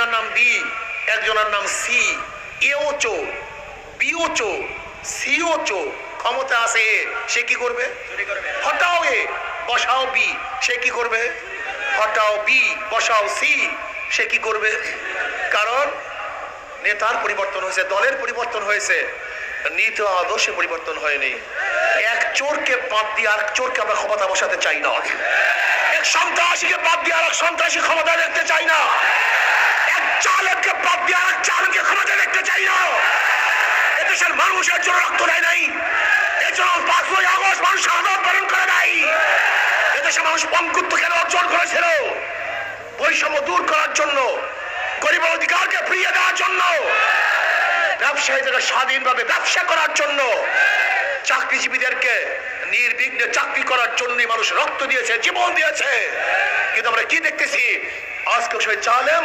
একজনের নাম বি, একজনের নাম সি। এও চোর, বিও চোর, সিও চোর, ক্ষমতা আছে এ, সে কি করবে? হটাও এ, বসাও বি, সে কি করবে? হটাও বি, বসাও সি, সে কি করবে? কারণ নেতার পরিবর্তন হয়েছে, দলের পরিবর্তন হয়েছে, নীতি আদর্শে পরিবর্তন হয়নি। এক চোরকে বাদ দিয়ে আরেক চোরকে আমরা ক্ষমতা বসাতে চাই না। এক সন্ত্রাসীকে বাদ দিয়ে আরেক সন্ত্রাসী ক্ষমতা দেখতে চাই না। এক চালককে বাদ দিয়ে আরেক চালককে ক্ষমতা দেখতে চাই না। এদেশের মানুষের জন্য রক্ত দেয় নাই, এজন্য 5ই আগস্ট মানুষ শাহাদাত বরণ করে নাই। এদেশের মানুষ পঙ্গুত্ব কেন অর্জন করেছিল? বৈষম্য দূর করার জন্য, গরিবের অধিকারকে ফিরিয়ে দেওয়ার জন্য, ব্যবসায়ীদেরকে স্বাধীনভাবে ব্যবসা করার জন্য, চাকরিজীবীদেরকে নির্বিঘ্নে চাকরি করার জন্যই মানুষ রক্ত দিয়েছে, জীবন দিয়েছে। কিন্তু আমরা কি দেখতেছি? আজকে সেই জালেম